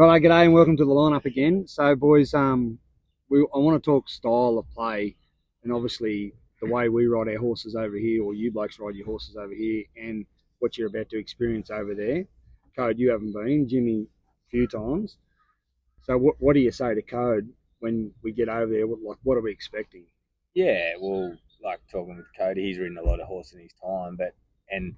Right, g'day and welcome to the lineup again. So, boys, I want to talk style of play, and obviously the way we ride our horses over here, or you blokes ride your horses over here, and what you're about to experience over there. Code, you haven't been, Jimmy, a few times. So, what do you say to Code when we get over there? What are we expecting? Yeah, well, like talking with Cody, he's ridden a lot of horses in his time, and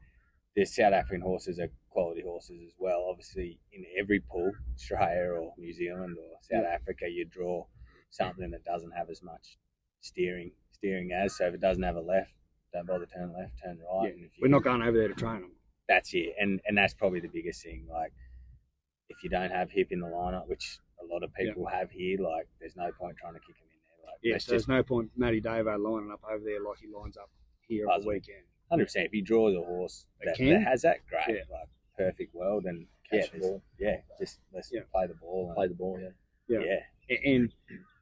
the South African horses are quality horses as well. Obviously, in every pool, Australia or New Zealand or South Africa, you draw something that doesn't have as much steering as. So if it doesn't have a left, don't bother turn left, turn right. Yeah. And if We're not going over there to train them. That's it, and that's probably the biggest thing. Like, if you don't have hip in the lineup, which a lot of people have here, like, there's no point trying to kick them in there. Like, so there's no point Matty Davo lining up over there like he lines up here on the weekend. 100%. If he draws a horse that has that, great, like perfect world, and catch the ball. Yeah, just let's play the ball. Play the ball, yeah. And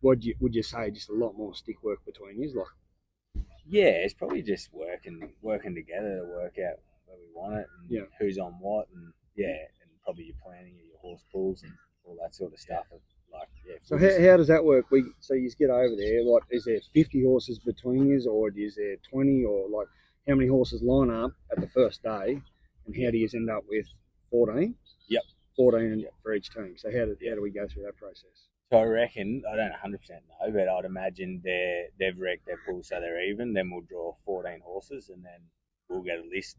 would you say just a lot more stick work between you? Like, yeah, it's probably just working together to work out where we want it, and who's on what, and and probably your planning of your horse pools and all that sort of stuff. Like, so how does that work? So you get over there. Like, is there 50 horses between you, or is there 20, or like? How many horses line up at the first day, and how do you end up with 14? Yep. 14 for each team. So how do we go through that process? So I reckon, I don't 100% know, but I'd imagine they've wrecked their pool so they're even. Then we'll draw 14 horses, and then we'll get a list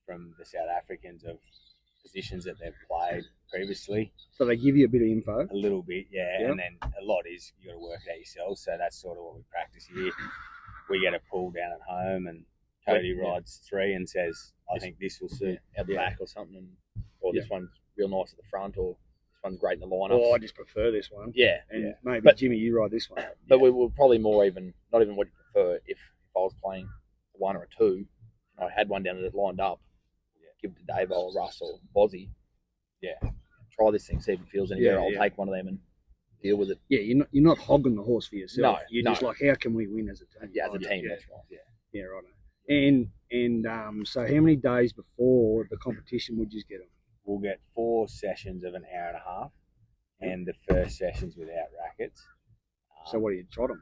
from the South Africans of positions that they've played previously. So they give you a bit of info? A little bit, and then a lot is you got to work it out yourself. So that's sort of what we practice here. We get a pool down at home, and Cody rides 3 and says, I think this will suit out the back or something, or this one's real nice at the front, or this one's great in the lineup. Oh, I just prefer this one. And maybe Jimmy, you ride this one. But we will probably more even, not even what you prefer. If I was playing a 1 or a 2, and I had one down that lined up, give it to Dave or Russ or Bozzy. Try this thing, see if it feels any better. I'll take one of them and deal with it. Yeah, you're not hogging the horse for yourself. No, you're just like, how can we win as a team? Yeah, as a team, that's right. Yeah, right. And so how many days before the competition would you get them? We'll get 4 sessions of an hour and a half, and the first session's without rackets. So what do you trot them?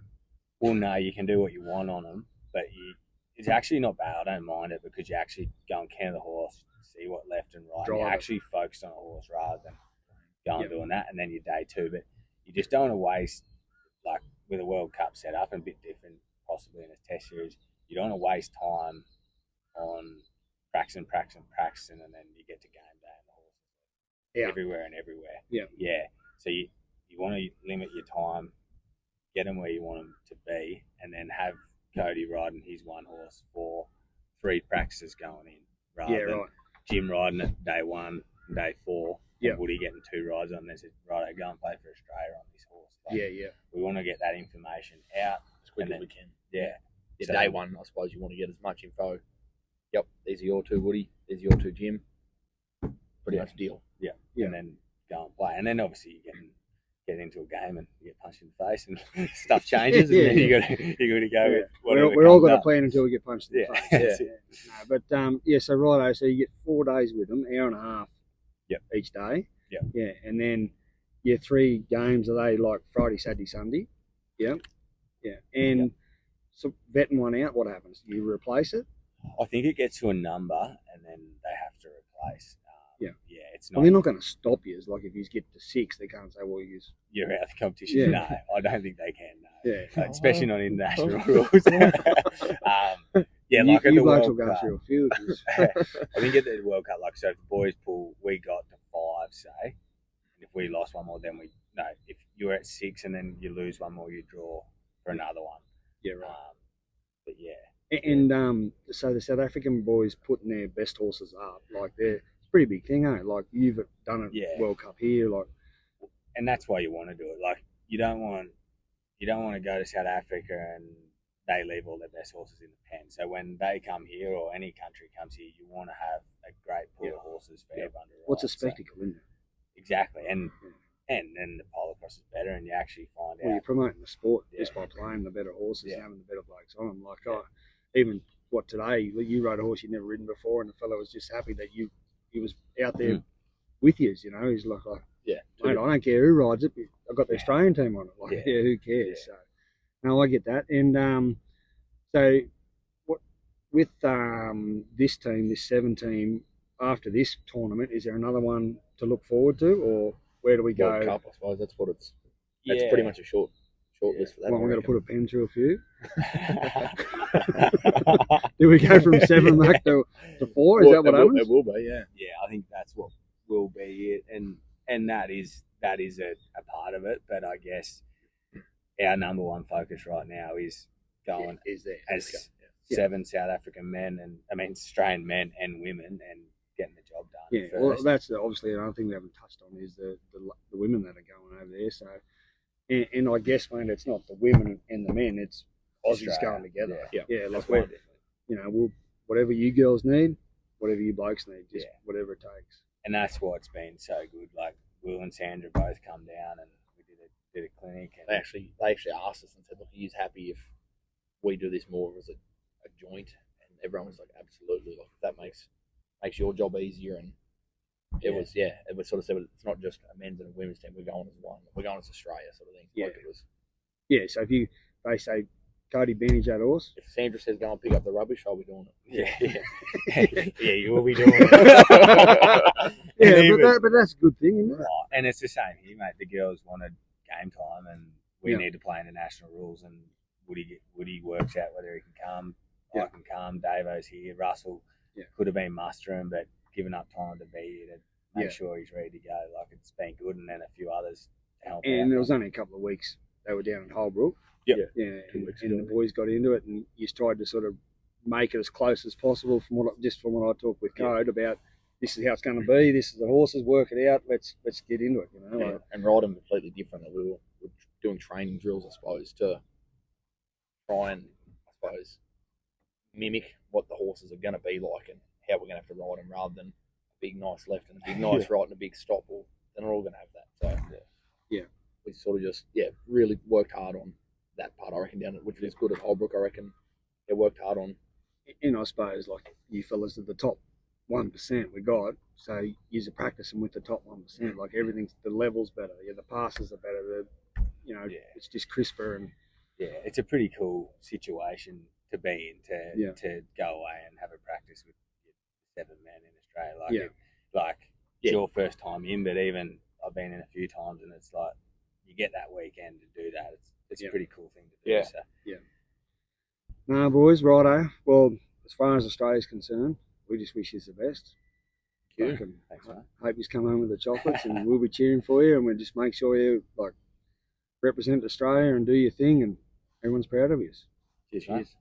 Well, no, you can do what you want on them, but it's actually not bad. I don't mind it because you actually go and count the horse, see what left and right. You actually focus on a horse rather than going doing that, and then your day 2. But you just don't want to waste, like with a World Cup set up and a bit different, possibly in a test series. You don't want to waste time on practicing, and then you get to game day and the horse is everywhere and everywhere. So you want to limit your time, get them where you want them to be, and then have Cody riding his one horse for 3 practices going in, rather than Jim riding it day 1 and day 4, and Woody getting 2 rides on. They said, right, go and play for Australia on this horse. Like, we want to get that information out as quick as we can. So day 1, I suppose you want to get as much info. Yep, these are your 2, Woody. These are your 2, Jim. Pretty much deal. And then go and play. And then obviously you get into a game and you get punched in the face and stuff changes, and then you got to go with whatever. We're all got to plan until we get punched in the face. No, but so righto. So you get 4 days with them, hour and a half. Each day. And then your 3 games, are they like Friday, Saturday, Sunday? And so vetting one out, what happens? Do you replace it? I think it gets to a number, and then they have to replace. It's not. Well, they're not going to stop you. It's like if you get to 6, they can't say, "Well, you're out of the competition." No, I don't think they can. Especially not in international rules. Like at the World Cup. Through a few. I think at the World Cup, like, so if the boys pool, we got to 5, say, and if we lost one more, then if you're at 6 and then you lose one more, you draw for another one. And so the South African boys putting their best horses up, like it's a pretty big thing, eh? Like, you've done a World Cup here, like, and that's why you want to do it. Like, you don't want to go to South Africa and they leave all their best horses in the pen. So when they come here, or any country comes here, you want to have a great pool of horses for everyone to ride. What's a spectacle, isn't it? Exactly, and then the Polocrosse is better, and you actually find out. You're promoting the sport just by playing the better horses and having the better blokes on them. Like, even today, you rode a horse you'd never ridden before, and the fellow was just happy that he was out there with you. You know, he's like, Yeah, mate, I don't care who rides it. I've got the Australian team on it. Like, yeah, who cares? So, no, I get that. And so what with this team, this 7 team, after this tournament, is there another one to look forward to, or where do we go? World Cup, I suppose that's what it's. That's pretty much a short list for that. Well, I'm going to put a pen through a few. Do we go from 7 back to 4? Is that what happens? It will be, yeah. Yeah, I think that's what will be it, and that is a part of it. But I guess our number one focus right now is going as 7 South African men, and I mean Australian men and women, and getting the job done. Yeah, first. well, that's obviously another thing we haven't touched on is the women that are going over there. So, and I guess, mate, it's not the women and the men; it's Aussies going together. Yeah, like we're, we'll whatever you girls need, whatever you blokes need, just whatever it takes. And that's what's been so good. Like Will and Sandra both come down, and we did a clinic. And they actually asked us and said, "Look, are you happy if we do this more as a joint?" And everyone was like, "Absolutely! Like that makes your job easier." And it was sort of said, it's not just a men's and a women's team. We're going as one. We're going as Australia, sort of thing. Yeah. Like it was. Yeah. So if they say, Cody, bandage that horse. If Sandra says go and pick up the rubbish, I'll be doing it. Yeah, you will be doing it. But that's a good thing, isn't it? Oh, and it's the same here, mate. The girls wanted game time, and we need to play international rules. And Woody works out whether he can come. I can come. Davo's here. Russell could have been mustering, but given up time to be here to make sure he's ready to go. Like, it's been good, and then a few others to help out. And there was only a couple of weeks they were down in Holbrook. Yep. Yeah, and the boys got into it, and you tried to sort of make it as close as possible from what I talked with Code about. This is how it's going to be. This is the horses. Work it out. Let's get into it. Like, and ride them completely differently. We were doing training drills, I suppose, to try and mimic what the horses are going to be like and how we're going to have to ride them, rather than a big nice left and a big nice right and a big stop. Well, they're not all going to have that. So we sort of just really worked hard on that part, I reckon, down at, which was good at Holbrook. I reckon they worked hard on. And I suppose, like, you fellas are the top 1% we got, so you're practicing with the top 1%. Like, everything's, the level's better. Yeah, the passes are better. It's just crisper. And it's a pretty cool situation to be in, to go away and have a practice with 7 men in Australia. It's your first time in, but even I've been in a few times, and it's like you get that weekend to do that. It's a pretty cool thing to do. Yeah. So. Nah, boys, righto. Well, as far as Australia's concerned, we just wish you the best. Thanks, mate. Hope you come home with the chocolates, and we'll be cheering for you, and we'll just make sure you represent Australia and do your thing, and everyone's proud of you. Cheers.